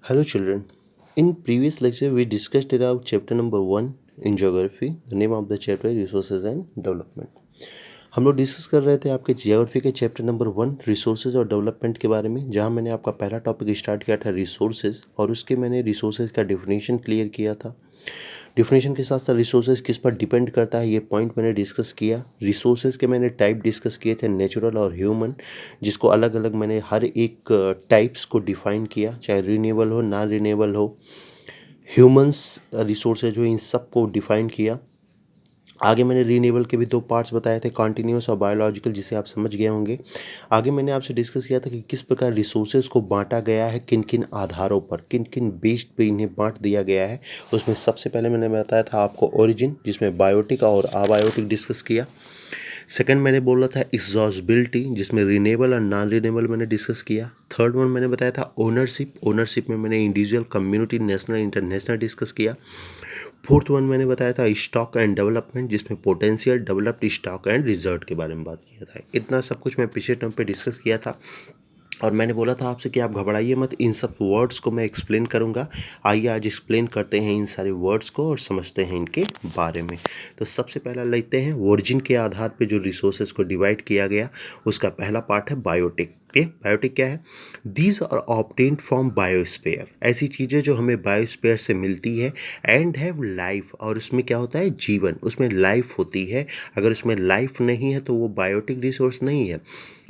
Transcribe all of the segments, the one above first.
Hello, children. In previous lecture, we discussed about chapter number 1 in geography. The name of the chapter is resources and development. हम लोग discuss कर रहे थे आपके geography के chapter number 1 resources और development के बारे में, जहां मैंने आपका पहला टॉपिक स्टार्ट किया था रिसोर्सेज, और उसके मैंने रिसोर्सेज का डेफिनेशन क्लियर किया था। डिफिनेशन के साथ साथ रिसोर्सेज किस पर डिपेंड करता है ये पॉइंट मैंने डिस्कस किया। रिसोर्सेज के मैंने टाइप डिस्कस किए थे, नेचुरल और ह्यूमन, जिसको अलग अलग मैंने हर एक टाइप्स को डिफाइन किया, चाहे रिन्यूएबल हो, नॉन रिन्यूएबल हो, ह्यूमंस रिसोर्सेज हो, इन सब को डिफाइन किया। आगे मैंने रीनेबल के भी दो पार्ट्स बताए थे, कॉन्टिन्यूस और बायोलॉजिकल, जिसे आप समझ गए होंगे। आगे मैंने आपसे डिस्कस किया था कि किस प्रकार रिसोर्सेज को बांटा गया है, किन किन आधारों पर, किन किन बेस्ड पे इन्हें बांट दिया गया है। उसमें सबसे पहले मैंने बताया था आपको ओरिजिन, जिसमें बायोटिक और अबायोटिक डिस्कस किया। सेकंड मैंने बोला था एग्जॉस्टिबिलिटी, जिसमें रिनेबल और नॉन रिनेबल मैंने डिस्कस किया। थर्ड वन मैंने बताया था ओनरशिप, ओनरशिप में मैंने individual, community, national, international discuss किया। फोर्थ वन मैंने बताया था स्टॉक एंड डेवलपमेंट, जिसमें potential, developed stock and reserve के बारे में बात किया था। इतना सब कुछ मैं पिछले टर्म पे डिस्कस किया था, और मैंने बोला था आपसे कि आप घबराइए मत, इन सब वर्ड्स को मैं एक्सप्लेन करूंगा। आइए आज एक्सप्लेन करते हैं इन सारे वर्ड्स को और समझते हैं इनके बारे में। तो सबसे पहला लेते हैं ओरिजिन के आधार पे जो रिसोर्सेज को डिवाइड किया गया, उसका पहला पार्ट है बायोटिक। बायोटिक क्या है? These are obtained from biosphere, ऐसी चीज़ें जो हमें बायोस्फीयर से मिलती है, एंड हैव लाइफ, और उसमें क्या होता है? जीवन, उसमें लाइफ होती है। अगर उसमें लाइफ नहीं है तो वो बायोटिक रिसोर्स नहीं है।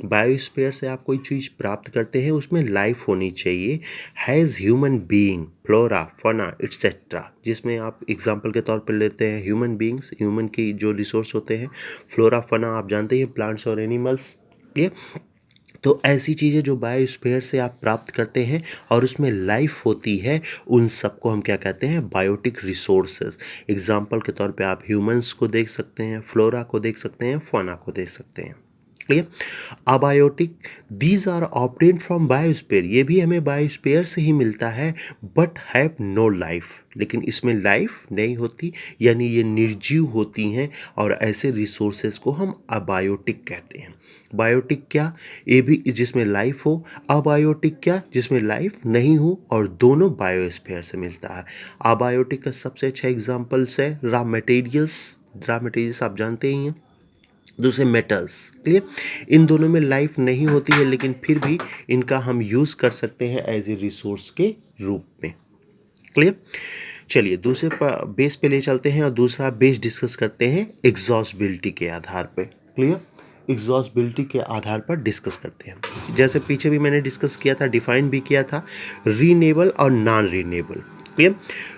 बायोस्फीयर से आप कोई चीज़ प्राप्त करते हैं, उसमें लाइफ होनी चाहिए। Has human being, flora, fauna, etcetera, जिसमें आप एग्जांपल के तौर पर लेते हैं ह्यूमन बीइंग्स, ह्यूमन की जो रिसोर्स होते हैं, फ्लोरा, फना आप जानते हैं, प्लांट्स और एनिमल्स। ये तो ऐसी चीज़ें जो बायोस्फीयर से आप प्राप्त करते हैं और उसमें लाइफ होती है, उन सबको हम क्या कहते हैं? Biotic resources. एग्जांपल के तौर पे आप ह्यूमंस को देख सकते हैं, फ्लोरा को देख सकते हैं, फौना को देख सकते हैं। Clear? Abiotic, these are obtained from biosphere, ये भी हमें बायोस्फीयर से ही मिलता है, बट हैव नो लाइफ, लेकिन इसमें लाइफ नहीं होती, यानी ये निर्जीव होती हैं, और ऐसे रिसोर्सेज को हम अबायोटिक कहते हैं। बायोटिक क्या? ये भी जिसमें लाइफ हो, अबायोटिक क्या? जिसमें लाइफ नहीं हो, और दोनों बायोस्फीयर से मिलता है। अबायोटिक का सबसे अच्छा एग्जाम्पल्स है रॉ मटेरियल्स, रॉ मटेरियल्स आप जानते ही हैं। दूसरे मेटल्स। क्लियर? इन दोनों में लाइफ नहीं होती है, लेकिन फिर भी इनका हम यूज़ कर सकते हैं एज ए रिसोर्स के रूप में। क्लियर? चलिए दूसरे बेस पे ले चलते हैं, और दूसरा बेस डिस्कस करते हैं एग्जॉस्टिबिलिटी के आधार पे। क्लियर? एग्जॉस्टिबिलिटी के आधार पर डिस्कस करते हैं। जैसे पीछे भी मैंने डिस्कस किया था, डिफाइन भी किया था, रीनेबल और नॉन रीनेबल। क्लियर?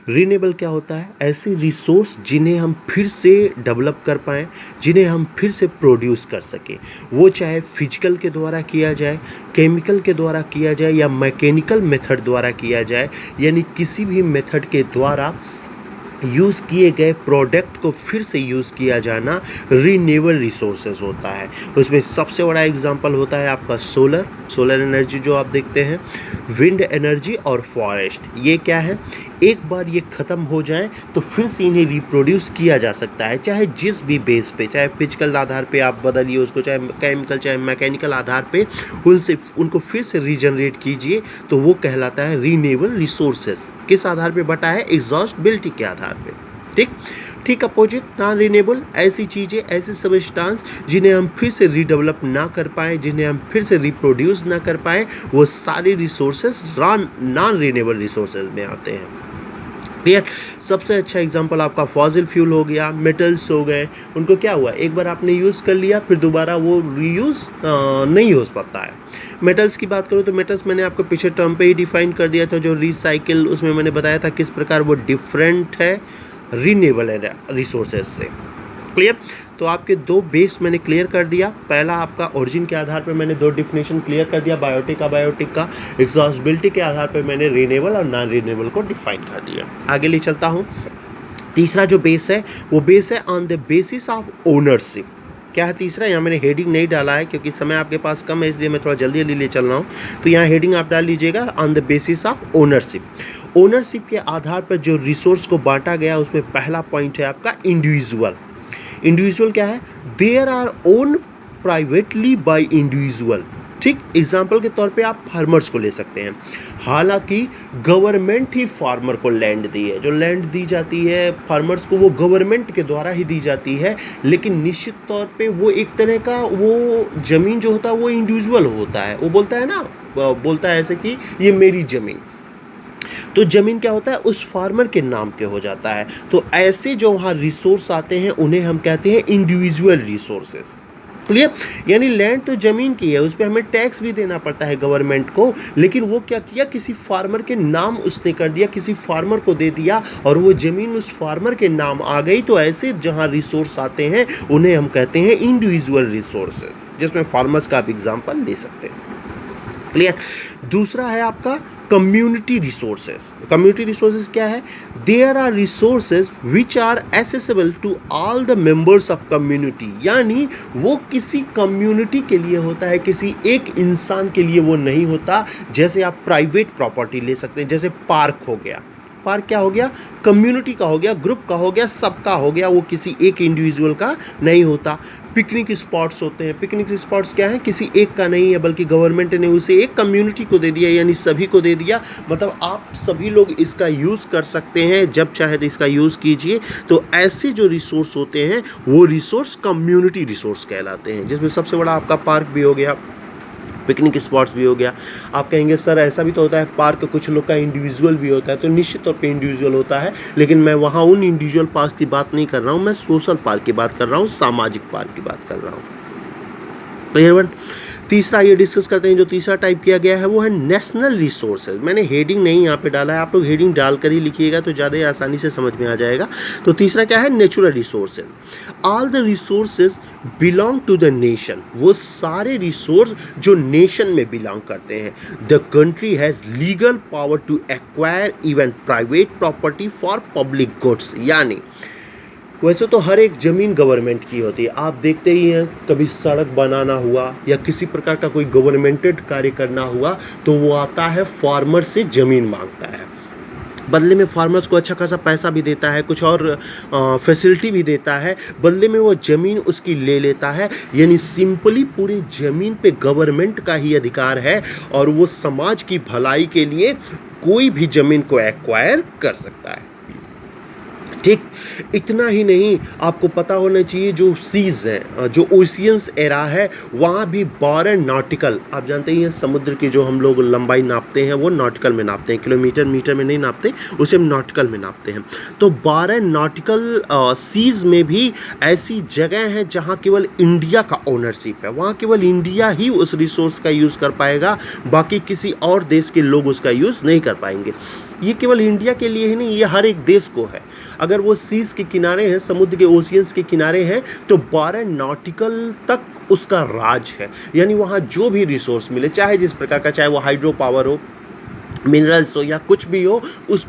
रीनेबल क्या होता है? ऐसे रिसोर्स जिन्हें हम फिर से डेवलप कर पाएँ, जिन्हें हम फिर से प्रोड्यूस कर सकें, वो चाहे फिजिकल के द्वारा किया जाए, केमिकल के द्वारा किया जाए, या मैकेनिकल मेथड द्वारा किया जाए, यानी किसी भी मेथड के द्वारा यूज़ किए गए प्रोडक्ट को फिर से यूज़ किया जाना रीन्यूएबल रिसोर्सेज होता है। उसमें सबसे बड़ा एग्जांपल होता है आपका सोलर एनर्जी जो आप देखते हैं, विंड एनर्जी और फॉरेस्ट। ये क्या है? एक बार ये ख़त्म हो जाए तो फिर से इन्हें रिप्रोड्यूस किया जा सकता है, चाहे जिस भी बेस पे, चाहे फिजिकल आधार पे आप बदलिए उसको, चाहे केमिकल, चाहे मैकेनिकल आधार पे उनको फिर से रीजनरेट कीजिए, तो वो कहलाता है रीन्यूएबल रिसोर्सेज। किस आधार पे बटा है? एग्जॉस्टिबिलिटी के आधार पे। ठीक अपोजिट नॉन रिन्यूएबल, ऐसी चीज़ें, ऐसे सबस्टांस जिन्हें हम फिर से रीडेवलप ना कर पाएँ, जिन्हें हम फिर से रिप्रोड्यूस ना कर पाएँ, वो सारे रिसोर्सेज नॉन रिन्यूएबल रिसोर्सेज में आते हैं। क्लियर? सबसे अच्छा एग्जांपल आपका फॉसिल फ्यूल हो गया, मेटल्स हो गए। उनको क्या हुआ? एक बार आपने यूज़ कर लिया, फिर दोबारा वो रीयूज़ नहीं हो पाता है। मेटल्स की बात करूँ तो मेटल्स मैंने आपको पिछले टर्म पे ही डिफाइन कर दिया था, जो रिसाइकिल, उसमें मैंने बताया था किस प्रकार वो डिफरेंट है रीन्यूएबल रिसोर्सेज से। क्लियर? तो आपके दो बेस मैंने क्लियर कर दिया। पहला आपका ओरिजिन के आधार पर मैंने दो डिफिनेशन क्लियर कर दिया, बायोटिक अबायोटिक का। एग्जॉस्टिबिलिटी के आधार पर मैंने रीन्यूएबल और नॉन रीन्यूएबल को डिफाइन कर दिया। आगे ले चलता हूँ। तीसरा जो बेस है वो बेस है on the basis of ownership. क्या है तीसरा? यहाँ मैंने हेडिंग नहीं डाला है क्योंकि समय आपके पास कम है, इसलिए मैं थोड़ा जल्दी जल्दी ले चल रहा हूँ। तो यहाँ हेडिंग आप डाल लीजिएगा on the basis of ownership. Ownership के आधार पर जो रिसोर्स को बांटा गया, उसमें पहला पॉइंट है आपका इंडिविजुअल। इंडिविजुअल क्या है? There are own privately by individual. ठीक एग्जाम्पल के तौर पे आप फार्मर्स को ले सकते हैं। हालांकि गवर्नमेंट ही फार्मर को लैंड दी है, जो लैंड दी जाती है फार्मर्स को वो गवर्नमेंट के द्वारा ही दी जाती है, लेकिन निश्चित तौर पे वो एक तरह का वो ज़मीन जो होता है वो इंडिविजुअल होता है। वो बोलता है ना, बोलता है ऐसे कि ये मेरी ज़मीन, तो ज़मीन क्या होता है उस फार्मर के नाम के हो जाता है। तो ऐसे जो वहाँ रिसोर्स आते हैं उन्हें हम कहते हैं इंडिविजुअल रिसोर्सेज। क्लियर? यानी लैंड तो ज़मीन की है, उस पर हमें टैक्स भी देना पड़ता है गवर्नमेंट को, लेकिन वो क्या किया, किसी फार्मर के नाम उसने कर दिया, किसी फार्मर को दे दिया और वो ज़मीन उस फार्मर के नाम आ गई। तो ऐसे जहाँ रिसोर्स आते हैं उन्हें हम कहते हैं इंडिविजुअल रिसोर्सेज, जिसमें फार्मर्स का आप एग्जाम्पल ले सकते हैं। क्लियर? दूसरा है आपका कम्युनिटी रिसोर्सेज। कम्युनिटी रिसोर्सेज क्या है? There are resources which are accessible to all the members of community. यानी वो किसी कम्युनिटी के लिए होता है, किसी एक इंसान के लिए वो नहीं होता। जैसे आप प्राइवेट प्रॉपर्टी ले सकते हैं, जैसे पार्क हो गया, पार्क क्या हो गया, कम्युनिटी का हो गया, ग्रुप का हो गया, सबका हो गया, वो किसी एक इंडिविजुअल का नहीं होता। पिकनिक स्पॉट्स होते हैं, पिकनिक स्पॉट्स क्या है, किसी एक का नहीं है, बल्कि गवर्नमेंट ने उसे एक कम्युनिटी को दे दिया, यानी सभी को दे दिया। मतलब आप सभी लोग इसका यूज़ कर सकते हैं, जब चाहे तो इसका यूज़ कीजिए। तो ऐसे जो रिसोर्स होते हैं वो रिसोर्स कम्युनिटी रिसोर्स कहलाते हैं, जिसमें सबसे बड़ा आपका पार्क भी हो गया, पिकनिक स्पॉट्स भी हो गया। आप कहेंगे सर ऐसा भी तो होता है पार्क कुछ लोग का इंडिविजुअल भी होता है, तो निश्चित तौर पे इंडिविजुअल होता है, लेकिन मैं वहाँ उन इंडिविजुअल पार्क की बात नहीं कर रहा हूँ, मैं सोशल पार्क की बात कर रहा हूँ, सामाजिक पार्क की बात कर रहा हूँ। Clear one? तीसरा ये डिस्कस करते हैं, जो तीसरा टाइप किया गया है वो है नेशनल रिसोर्सेज। मैंने हेडिंग नहीं यहाँ पे डाला है, आप लोग हेडिंग डालकर ही लिखिएगा तो ज़्यादा आसानी से समझ में आ जाएगा। तो तीसरा क्या है, natural resources. All the resources belong to the nation. वो सारे रिसोर्स जो नेशन में बिलोंग करते हैं। The country has legal power to acquire even private property for public goods. यानी वैसे तो हर एक ज़मीन गवर्नमेंट की होती है, आप देखते ही हैं, कभी सड़क बनाना हुआ या किसी प्रकार का कोई गवर्नमेंटेड कार्य करना हुआ तो वो आता है फार्मर से ज़मीन मांगता है, बदले में फार्मर्स को अच्छा खासा पैसा भी देता है, कुछ और फैसिलिटी भी देता है, बदले में वो ज़मीन उसकी ले लेता है। यानी सिंपली पूरी ज़मीन पे गवर्नमेंट का ही अधिकार है और वो समाज की भलाई के लिए कोई भी ज़मीन को एक्वायर कर सकता है। ठीक, इतना ही नहीं, आपको पता होना चाहिए जो सीज है, जो ओशियंस एरा है, वहाँ भी 12 नॉटिकल, आप जानते ही हैं समुद्र की जो हम लोग लंबाई नापते हैं वो नॉटिकल में नापते हैं, किलोमीटर मीटर में नहीं नापते, उसे हम नॉटिकल में नापते हैं। तो 12 नॉटिकल सीज में भी ऐसी जगह है जहाँ केवल इंडिया का ओनरशिप है, वहाँ केवल इंडिया ही उस रिसोर्स का यूज़ कर पाएगा, बाकी किसी और देश के लोग उसका यूज़ नहीं कर पाएंगे। ये केवल इंडिया के लिए ही नहीं, ये हर एक देश को है। अगर वो सीज के किनारे हैं, समुद्र के ओशियंस के किनारे हैं, तो 12 नॉटिकल तक उसका राज है। यानी वहाँ जो भी रिसोर्स मिले, चाहे जिस प्रकार का, चाहे वो हाइड्रो पावर हो, मिनरल्स हो या कुछ भी हो, उस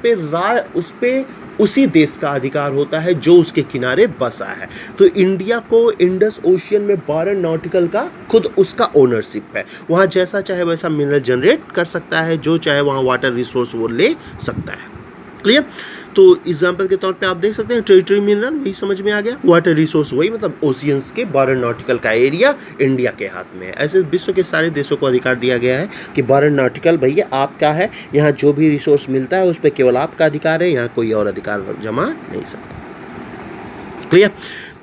पे उसी देश का अधिकार होता है जो उसके किनारे बसा है। तो इंडिया को इंडस ओशियन में 12 नॉटिकल का खुद उसका ओनरशिप है, वहाँ जैसा चाहे वैसा मिनरल जनरेट कर सकता है, जो चाहे वहाँ वाटर रिसोर्स वो ले सकता है। क्लियर? तो एग्जाम्पल के तौर पे आप देख सकते हैं टेरिटरी मिनरल, वही समझ में आ गया, वाटर रिसोर्स वही, मतलब ओशियंस के 12 नॉटिकल का एरिया इंडिया के हाथ में है। ऐसे विश्व के सारे देशों को अधिकार दिया गया है कि 12 नॉटिकल भैया आपका है, यहाँ जो भी रिसोर्स मिलता है उस पर केवल आपका अधिकार है, यहाँ कोई और अधिकार जमा नहीं सकता। क्लियर?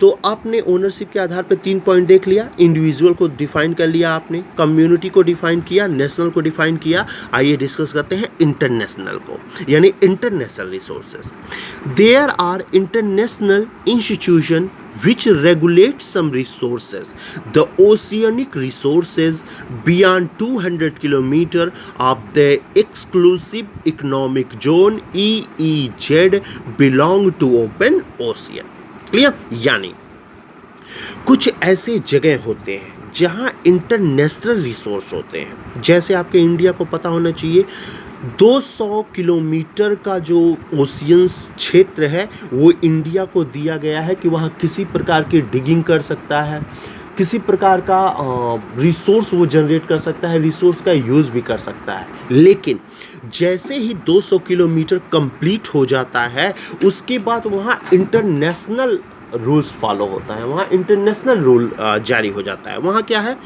तो आपने ओनरशिप के आधार पर 3 पॉइंट देख लिया, इंडिविजुअल को डिफाइन कर लिया आपने, कम्युनिटी को डिफाइन किया, नेशनल को डिफाइन किया। आइए डिस्कस करते हैं इंटरनेशनल को, यानी international resources. There are international institution which regulate some resources. The oceanic resources beyond 200 km of the exclusive economic zone EEZ belong to open ocean. Clear? यानी कुछ ऐसे जगह होते हैं जहां इंटरनेशनल रिसोर्स होते हैं, जैसे आपके इंडिया को पता होना चाहिए 200 किलोमीटर का जो ओशियंस क्षेत्र है वो इंडिया को दिया गया है कि वहाँ किसी प्रकार की डिगिंग कर सकता है, किसी प्रकार का रिसोर्स वो जनरेट कर सकता है, रिसोर्स का यूज़ भी कर सकता है। लेकिन जैसे ही 200 किलोमीटर कंप्लीट हो जाता है उसके बाद वहाँ इंटरनेशनल रूल्स फॉलो होता है, वहाँ इंटरनेशनल रूल जारी हो जाता है। वहाँ क्या है,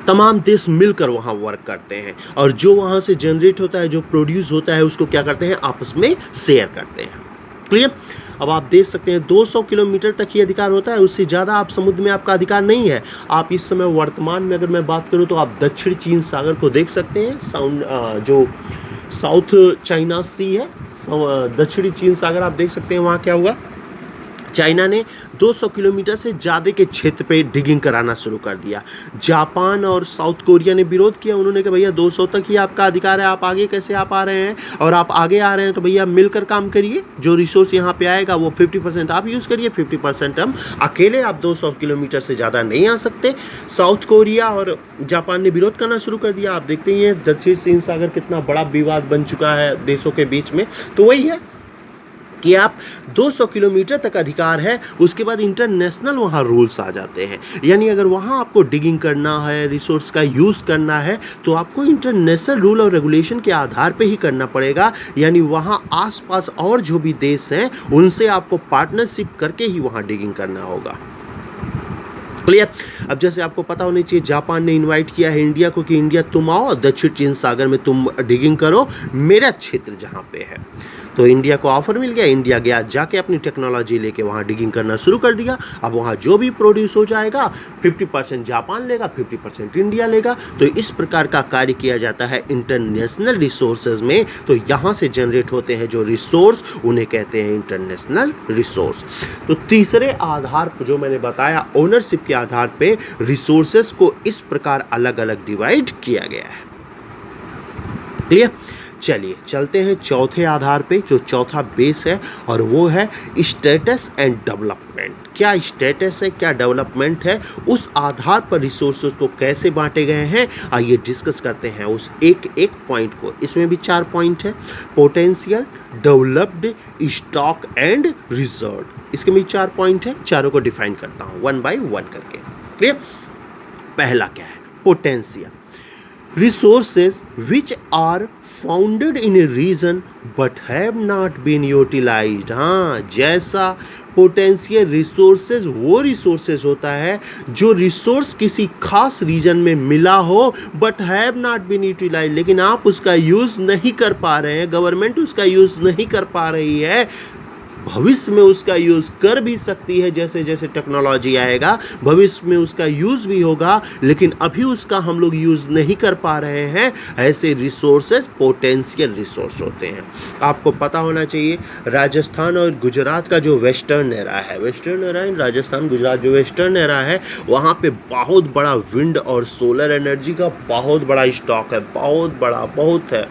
तमाम देश मिलकर वहाँ वर्क करते हैं और जो वहाँ से जनरेट होता है, जो प्रोड्यूस होता है, उसको क्या करते हैं, आपस में शेयर करते हैं। क्लियर? अब आप देख सकते हैं 200 किलोमीटर तक ही अधिकार होता है, उससे ज़्यादा आप समुद्र में आपका अधिकार नहीं है। आप इस समय वर्तमान में अगर मैं बात करूँ तो आप दक्षिण चीन सागर को देख सकते हैं। जो साउथ चाइना सी है, दक्षिणी चीन सागर आप देख सकते हैं। वहाँ क्या हुआ, चाइना ने 200 किलोमीटर से ज़्यादा के क्षेत्र पे डिगिंग कराना शुरू कर दिया। जापान और साउथ कोरिया ने विरोध किया, उन्होंने कहा भैया 200 तक ही आपका अधिकार है, आप आगे कैसे आप आ रहे हैं, और आप आगे आ रहे हैं तो भैया मिलकर काम करिए, जो रिसोर्स यहाँ पे आएगा वो 50% आप यूज़ करिए, 50% हम अकेले, आप 200 किलोमीटर से ज़्यादा नहीं आ सकते। साउथ कोरिया और जापान ने विरोध करना शुरू कर दिया। आप देखते ही हैं दक्षिण चीन सागर कितना बड़ा विवाद बन चुका है देशों के बीच में। तो वही है कि आप 200 किलोमीटर तक अधिकार है, उसके बाद इंटरनेशनल वहाँ रूल्स आ जाते हैं। यानी अगर वहाँ आपको डिगिंग करना है, रिसोर्स का यूज़ करना है, तो आपको इंटरनेशनल रूल और रेगुलेशन के आधार पे ही करना पड़ेगा। यानी वहाँ आसपास और जो भी देश हैं उनसे आपको पार्टनरशिप करके ही वहाँ डिगिंग करना होगा। क्लियर? अब जैसे आपको पता होना चाहिए, जापान ने इनवाइट किया है इंडिया को कि इंडिया तुम आओ, दक्षिण चीन सागर में तुम डिगिंग करो, मेरा क्षेत्र जहाँ पे है। तो इंडिया को ऑफर मिल गया, इंडिया गया जाके अपनी टेक्नोलॉजी लेके वहाँ डिगिंग करना शुरू कर दिया। अब वहाँ जो भी प्रोड्यूस हो जाएगा 50% जापान लेगा, 50% इंडिया लेगा। तो इस प्रकार का कार्य किया जाता है इंटरनेशनल रिसोर्सेज में। तो यहाँ से जनरेट होते हैं जो रिसोर्स, उन्हें कहते हैं इंटरनेशनल रिसोर्स। तो तीसरे आधार पर जो मैंने बताया, ओनरशिप के आधार पे रिसोर्सेज को इस प्रकार अलग अलग डिवाइड किया गया है। क्लियर? चलिए चलते हैं चौथे आधार पे, जो चौथा बेस है, और वो है स्टेटस एंड डेवलपमेंट। क्या स्टेटस है, क्या डेवलपमेंट है, उस आधार पर रिसोर्सेज को कैसे बांटे गए हैं, आइए डिस्कस करते हैं उस एक एक पॉइंट को। इसमें भी 4 पॉइंट है, potential, developed, stock and reserve. इसके भी 4 पॉइंट है, चारों को डिफाइन करता हूँ 1 by 1 करके। क्लियर? पहला क्या है, potential. Resources which are founded in a region but have not been utilized। हाँ, जैसा पोटेंशियल रिसोर्सेज वो रिसोर्सेज होता है जो रिसोर्स किसी खास रीजन में मिला हो but have not been utilise, लेकिन आप उसका यूज़ नहीं कर पा रहे हैं, गवर्नमेंट उसका यूज़ नहीं कर पा रही है। भविष्य में उसका यूज़ कर भी सकती है, जैसे जैसे टेक्नोलॉजी आएगा भविष्य में उसका यूज़ भी होगा, लेकिन अभी उसका हम लोग यूज़ नहीं कर पा रहे हैं। ऐसे रिसोर्सेज पोटेंशियल रिसोर्स होते हैं। आपको पता होना चाहिए, राजस्थान और गुजरात का जो वेस्टर्न एरा है, western era in Rajasthan Gujarat जो वेस्टर्न एरा है, वहाँ पे बहुत बड़ा विंड और सोलर एनर्जी का बहुत बड़ा स्टॉक है, बहुत बड़ा, बहुत है।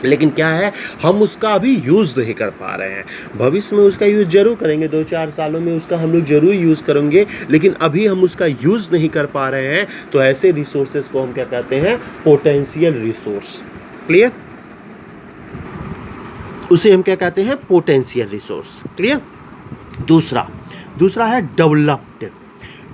लेकिन क्या है, हम उसका अभी यूज़ नहीं कर पा रहे हैं। भविष्य में उसका यूज़ जरूर करेंगे, 2-4 सालों में उसका हम लोग जरूर यूज़ करेंगे, लेकिन अभी हम उसका यूज़ नहीं कर पा रहे हैं। तो ऐसे रिसोर्सेज को हम क्या कहते हैं, पोटेंशियल रिसोर्स। क्लियर? उसे हम क्या कहते हैं, पोटेंशियल रिसोर्स। क्लियर? दूसरा है developed.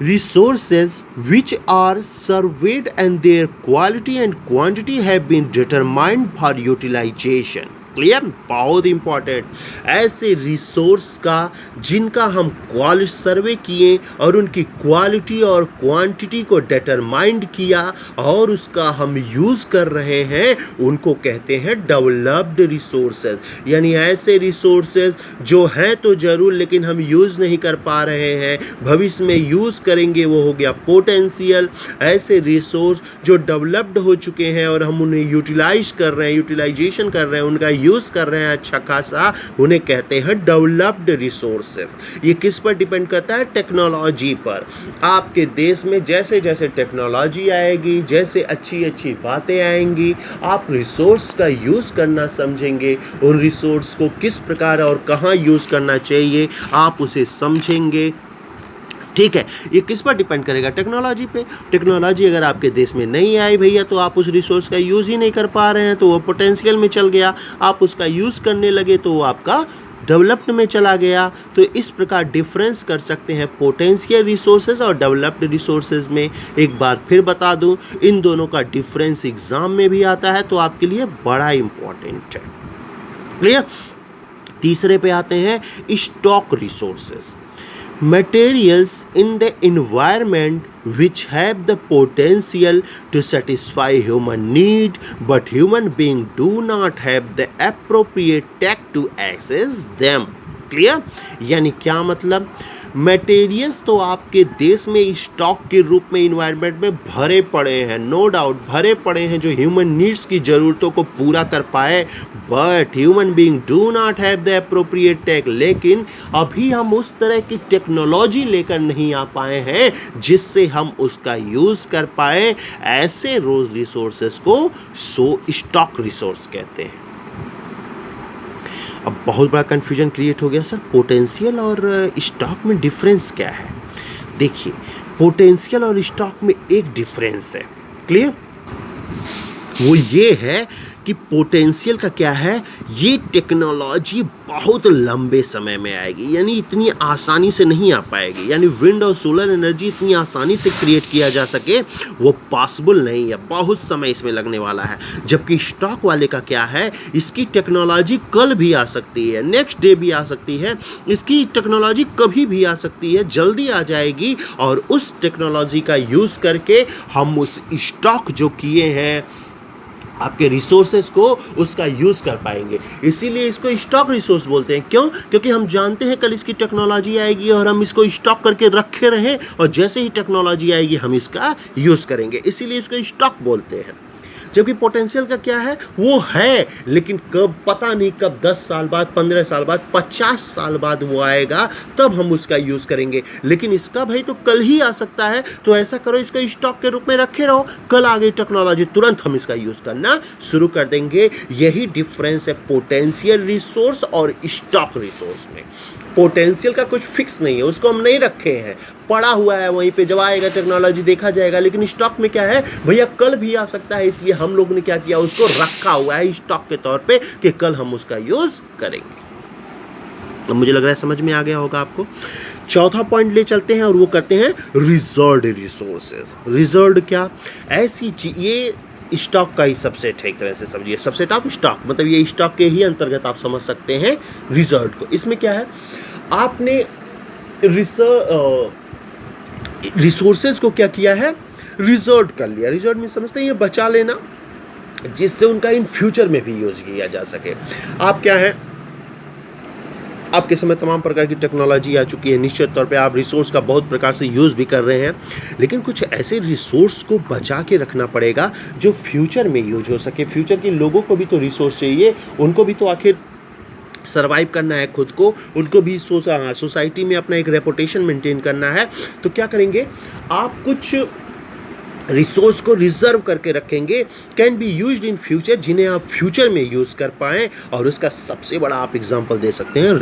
Resources which are surveyed and their quality and quantity have been determined for utilization। Clear? बहुत इंपॉर्टेंट। ऐसे रिसोर्स का जिनका हम सर्वे किए और उनकी क्वालिटी और क्वांटिटी को डिटरमाइंड किया और उसका हम यूज़ कर रहे हैं, उनको कहते हैं डेवलप्ड रिसोर्सेज। यानी ऐसे रिसोर्सेज जो हैं तो ज़रूर, लेकिन हम यूज़ नहीं कर पा रहे हैं, भविष्य में यूज़ करेंगे, वो हो गया पोटेंशियल। ऐसे रिसोर्स जो डेवलप्ड हो चुके हैं और हम उन्हें यूटिलाइज कर रहे हैं, यूटिलाइजेशन कर रहे हैं, उनका यूज़ कर रहे हैं अच्छा खासा, उन्हें कहते हैं डेवलप्ड रिसोर्सेज। ये किस पर डिपेंड करता है, टेक्नोलॉजी पर। आपके देश में जैसे जैसे टेक्नोलॉजी आएगी, जैसे अच्छी अच्छी बातें आएंगी, आप रिसोर्स का यूज़ करना समझेंगे, उन रिसोर्स को किस प्रकार और कहाँ यूज़ करना चाहिए आप उसे समझेंगे। ठीक है, ये किस पर डिपेंड करेगा, टेक्नोलॉजी पे। टेक्नोलॉजी अगर आपके देश में नहीं आई भैया, तो आप उस रिसोर्स का यूज़ ही नहीं कर पा रहे हैं, तो वो पोटेंशियल में चल गया। आप उसका यूज़ करने लगे तो वो आपका डेवलप्ड में चला गया। तो इस प्रकार डिफरेंस कर सकते हैं पोटेंशियल रिसोर्सेज और डेवलप्ड रिसोर्सेज में। एक बार फिर बता दूं, इन दोनों का डिफरेंस एग्जाम में भी आता है, तो आपके लिए बड़ा इंपॉर्टेंट है। क्लियर? तीसरे पे आते हैं stock resources. materials in the environment which have the potential to satisfy human need but human being do not have the appropriate tech to access them. Clear? यानी क्या मतलब, मटेरियल्स तो आपके देश में स्टॉक के रूप में इन्वायरमेंट में भरे पड़े हैं, नो डाउट भरे पड़े हैं, जो ह्यूमन नीड्स की ज़रूरतों को पूरा कर पाए, but human being do not have the appropriate tech. लेकिन अभी हम उस तरह की टेक्नोलॉजी लेकर नहीं आ पाए हैं जिससे हम उसका यूज़ कर पाए। ऐसे रोज रिसोर्सेज को स्टॉक रिसोर्स कहते हैं। अब बहुत बड़ा कन्फ्यूजन क्रिएट हो गया, सर पोटेंशियल और स्टॉक में डिफरेंस क्या है? देखिए, पोटेंशियल और स्टॉक में एक डिफरेंस है, क्लियर? वो ये है कि पोटेंशियल का क्या है, ये टेक्नोलॉजी बहुत लंबे समय में आएगी, यानी इतनी आसानी से नहीं आ पाएगी। यानी विंड और सोलर एनर्जी इतनी आसानी से क्रिएट किया जा सके वो पॉसिबल नहीं है, बहुत समय इसमें लगने वाला है। जबकि स्टॉक वाले का क्या है, इसकी टेक्नोलॉजी कल भी आ सकती है, नेक्स्ट डे भी आ सकती है, इसकी टेक्नोलॉजी कभी भी आ सकती है, जल्दी आ जाएगी, और उस टेक्नोलॉजी का यूज़ करके हम उस स्टॉक जो किए हैं आपके रिसोर्सेज को, उसका यूज़ कर पाएंगे। इसीलिए इसको स्टॉक रिसोर्स बोलते हैं। क्यों? क्योंकि हम जानते हैं कल इसकी टेक्नोलॉजी आएगी और हम इसको स्टॉक करके रखे रहें, और जैसे ही टेक्नोलॉजी आएगी हम इसका यूज़ करेंगे, इसीलिए इसको स्टॉक बोलते हैं। जबकि पोटेंशियल का क्या है, वो है लेकिन कब पता नहीं, कब 10 साल बाद, 15 साल बाद, 50 साल बाद वो आएगा, तब हम उसका यूज़ करेंगे। लेकिन इसका भाई तो कल ही आ सकता है, तो ऐसा करो इसको स्टॉक के रूप में रखे रहो, कल आ गई टेक्नोलॉजी, तुरंत हम इसका यूज़ करना शुरू कर देंगे। यही डिफरेंस है पोटेंशियल रिसोर्स और स्टॉक रिसोर्स में। पोटेंशियल का कुछ फिक्स नहीं है, उसको हम नहीं रखे हैं, पड़ा हुआ है वहीं पे, जब आएगा टेक्नोलॉजी देखा जाएगा। लेकिन स्टॉक में क्या है भैया, कल भी आ सकता है, इसलिए हम लोग ने क्या किया, उसको रखा हुआ है स्टॉक के तौर पे कि कल हम उसका यूज करेंगे। अब मुझे लग रहा है समझ में आ गया होगा आपको। चौथा पॉइंट ले चलते हैं और वो करते हैं रिजर्व्ड रिसोर्सेज। रिजर्व्ड क्या, ऐसी चीज, ये स्टॉक का ही सबसेट है, एक तरह से समझिए, सबसेट ऑफ स्टॉक, मतलब ये स्टॉक के ही अंतर्गत आप समझ सकते हैं रिजर्व को। इसमें क्या है, आपने रिसोर्सेज को क्या किया है, रिजर्व कर लिया। रिजर्व में समझते हैं ये बचा लेना, जिससे उनका इन फ्यूचर में भी यूज किया जा सके। आप क्या है, आपके समय तमाम प्रकार की टेक्नोलॉजी आ चुकी है, निश्चित तौर पे आप रिसोर्स का बहुत प्रकार से यूज़ भी कर रहे हैं, लेकिन कुछ ऐसे रिसोर्स को बचा के रखना पड़ेगा जो फ्यूचर में यूज हो सके। फ्यूचर के लोगों को भी तो रिसोर्स चाहिए, उनको भी तो आखिर सर्वाइव करना है खुद को, उनको भी सोसाइटी में अपना एक रेपुटेशन मेंटेन करना है। तो क्या करेंगे, आप कुछ रिसोर्स को रिजर्व करके रखेंगे, can be used in future, जिन्हें आप फ्यूचर में यूज़ कर पाएँ। और उसका सबसे बड़ा आप एग्जांपल दे सकते हैं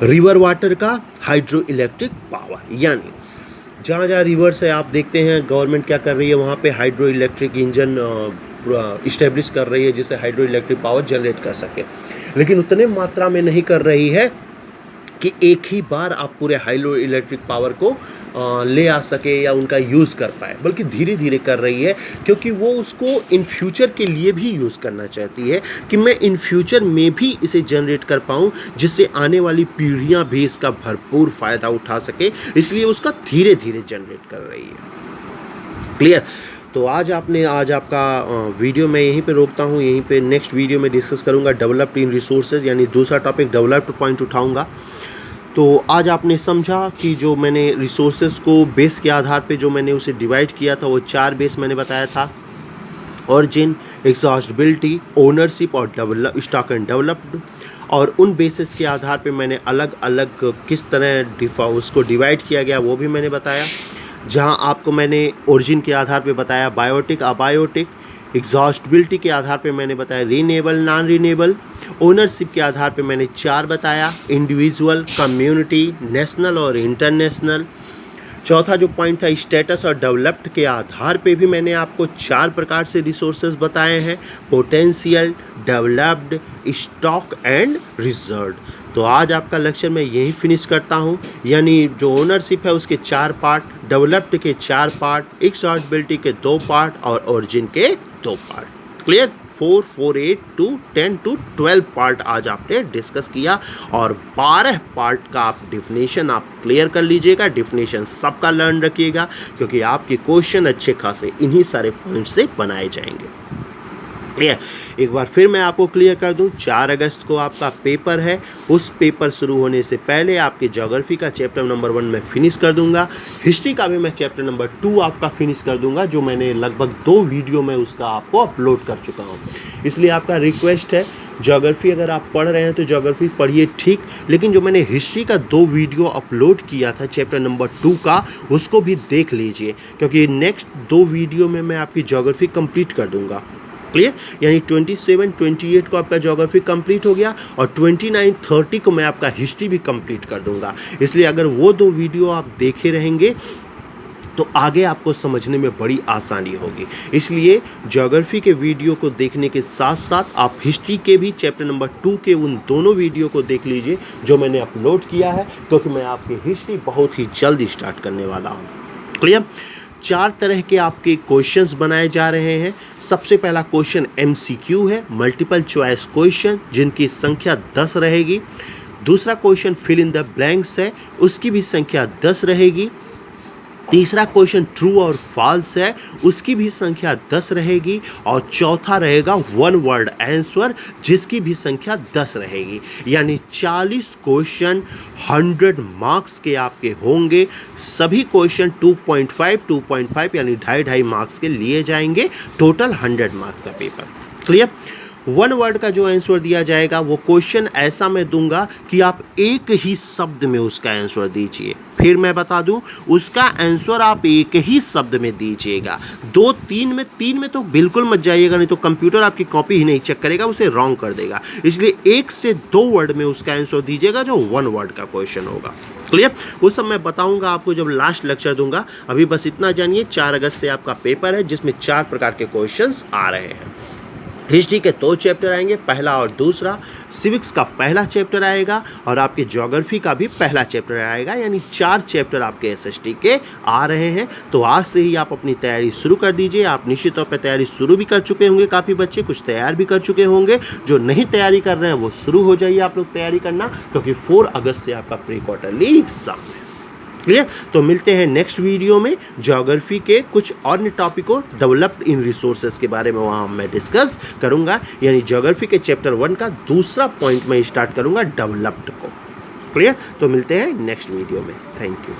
रिवर वाटर का हाइड्रो इलेक्ट्रिक पावर। यानी जहाँ जहाँ रिवर्स है आप देखते हैं गवर्नमेंट क्या कर रही है, वहाँ पे हाइड्रो इलेक्ट्रिक इंजन इस्टेब्लिश कर रही है, जिससे हाइड्रो इलेक्ट्रिक पावर जनरेट कर सके। लेकिन उतने मात्रा में नहीं कर रही है कि एक ही बार आप पूरे हाइड्रो इलेक्ट्रिक पावर को ले आ सके या उनका यूज़ कर पाए, बल्कि धीरे धीरे कर रही है, क्योंकि वो उसको इन फ्यूचर के लिए भी यूज़ करना चाहती है कि मैं इन फ्यूचर में भी इसे जनरेट कर पाऊँ, जिससे आने वाली पीढ़ियाँ भी इसका भरपूर फ़ायदा उठा सके। इसलिए उसका धीरे धीरे जनरेट कर रही है। क्लियर? तो आज आपका वीडियो मैं यहीं पे रोकता हूँ, यहीं पे नेक्स्ट वीडियो में डिस्कस करूँगा डेवलप्ड इन रिसोर्सेज, यानी दूसरा टॉपिक डेवलप्ड पॉइंट उठाऊँगा। तो आज आपने समझा कि जो मैंने रिसोर्सेज को बेस के आधार पे जो मैंने उसे डिवाइड किया था, वो 4 बेस मैंने बताया था, ऑरिजिन, एग्जॉस्टिबिलिटी, ओनरशिप और स्टॉक एंड डेवलप्ड। और उन बेसिस के आधार पे मैंने अलग अलग किस तरह उसको डिवाइड किया गया वो भी मैंने बताया। जहां आपको मैंने ओरिजिन के आधार पे बताया बायोटिक, अबायोटिक, एग्जॉस्टिबिलिटी के आधार पे मैंने बताया रीनेबल, नॉन रीनेबल, ओनरशिप के आधार पे मैंने 4 बताया, इंडिविजुअल, कम्युनिटी, नेशनल और इंटरनेशनल। चौथा जो पॉइंट था स्टेटस और डेवलप्ड के आधार पे भी मैंने आपको 4 प्रकार से रिसोर्सेज बताए हैं, potential, developed, stock and reserved. तो आज आपका लेक्चर मैं यही फिनिश करता हूँ, यानी जो ओनरशिप है उसके 4 पार्ट, डेवलप्ड के 4 पार्ट, एक्सॉर्टिबिलिटी के 2 पार्ट और ओरिजिन के 2 part. Clear? 4, 4, 8 to 10 to 12 part आज आपने डिस्कस किया और 12 पार्ट का आप डेफिनेशन आप क्लियर कर लीजिएगा। डेफिनेशन सबका लर्न रखिएगा क्योंकि आपके क्वेश्चन अच्छे खासे इन्हीं सारे पॉइंट से बनाए जाएंगे। क्लियर, एक बार फिर मैं आपको क्लियर कर दूं, 4 अगस्त को आपका पेपर है। उस पेपर शुरू होने से पहले आपके ज्योग्राफी का चैप्टर नंबर 1 मैं फिनिश कर दूंगा। हिस्ट्री का भी मैं चैप्टर नंबर 2 आपका फिनिश कर दूंगा, जो मैंने लगभग 2 वीडियो में उसका आपको अपलोड कर चुका हूं। इसलिए आपका रिक्वेस्ट है, ज्योग्राफी अगर आप पढ़ रहे हैं तो ज्योग्राफी पढ़िए ठीक, लेकिन जो मैंने हिस्ट्री का 2 वीडियो अपलोड किया था चैप्टर नंबर 2 का, उसको भी देख लीजिए क्योंकि नेक्स्ट 2 वीडियो में मैं आपकी ज्योग्राफी कंप्लीट कर दूंगा। क्लियर, यानी 27, 28 को आपका ज्योग्राफी कंप्लीट हो गया और 29, 30 को मैं आपका हिस्ट्री भी कंप्लीट कर दूंगा। इसलिए अगर वो 2 वीडियो आप देखे रहेंगे तो आगे आपको समझने में बड़ी आसानी होगी। इसलिए ज्योग्राफी के वीडियो को देखने के साथ साथ आप हिस्ट्री के भी चैप्टर नंबर 2 के उन दोनों वीडियो को देख लीजिए जो मैंने अपलोड किया है, क्योंकि मैं आपकी हिस्ट्री बहुत ही जल्द स्टार्ट करने वाला हूँ। क्लियर, 4 तरह के आपके क्वेश्चंस बनाए जा रहे हैं। सबसे पहला क्वेश्चन MCQ है, मल्टीपल चॉइस क्वेश्चन, जिनकी संख्या 10 रहेगी। दूसरा question fill in the blanks है, उसकी भी संख्या 10 रहेगी। तीसरा क्वेश्चन ट्रू और फॉल्स है, उसकी भी संख्या 10 रहेगी। और चौथा रहेगा 1 वर्ड आंसर, जिसकी भी संख्या 10 रहेगी। यानी 40 क्वेश्चन 100 मार्क्स के आपके होंगे। सभी क्वेश्चन 2.5 यानी 2.5 मार्क्स के लिए जाएंगे। टोटल 100 मार्क्स का पेपर। क्लियर, 1 वर्ड का जो आंसर दिया जाएगा वो क्वेश्चन ऐसा मैं दूंगा कि आप एक ही शब्द में उसका आंसर दीजिए। फिर मैं बता दूं, उसका आंसर आप एक ही शब्द में दीजिएगा। 2, 3 में तो बिल्कुल मत जाइएगा, नहीं तो कंप्यूटर आपकी कॉपी ही नहीं चेक करेगा, उसे रॉन्ग कर देगा। इसलिए 1 से 2 वर्ड में उसका आंसर दीजिएगा, जो 1 वर्ड का क्वेश्चन होगा। क्लियर, वो सब मैं बताऊंगा आपको जब लास्ट लेक्चर दूंगा। अभी बस इतना जानिए, 4 अगस्त से आपका पेपर है जिसमें 4 प्रकार के क्वेश्चंस आ रहे हैं। हिस्ट्री के 2 चैप्टर आएंगे, पहला और दूसरा। सिविक्स का पहला चैप्टर आएगा और आपके ज्योग्राफी का भी पहला चैप्टर आएगा। यानी 4 चैप्टर आपके SST के आ रहे हैं। तो आज से ही आप अपनी तैयारी शुरू कर दीजिए। आप निश्चित तौर पर तैयारी शुरू भी कर चुके होंगे, काफ़ी बच्चे कुछ तैयार भी कर चुके होंगे। जो नहीं तैयारी कर रहे हैं वो शुरू हो जाइए आप लोग तैयारी करना, क्योंकि 4 अगस्त से आपका प्री क्वार्टरली एग्जाम है। क्लियर, तो मिलते हैं नेक्स्ट वीडियो में। ज्योग्राफी के कुछ अन्य टॉपिकों, डेवलप्ड इन रिसोर्सेज के बारे में वहाँ मैं डिस्कस करूँगा। यानी ज्योग्राफी के चैप्टर 1 का दूसरा पॉइंट मैं स्टार्ट करूँगा, डेवलप्ड को। क्लियर, तो मिलते हैं नेक्स्ट वीडियो में। Thank you.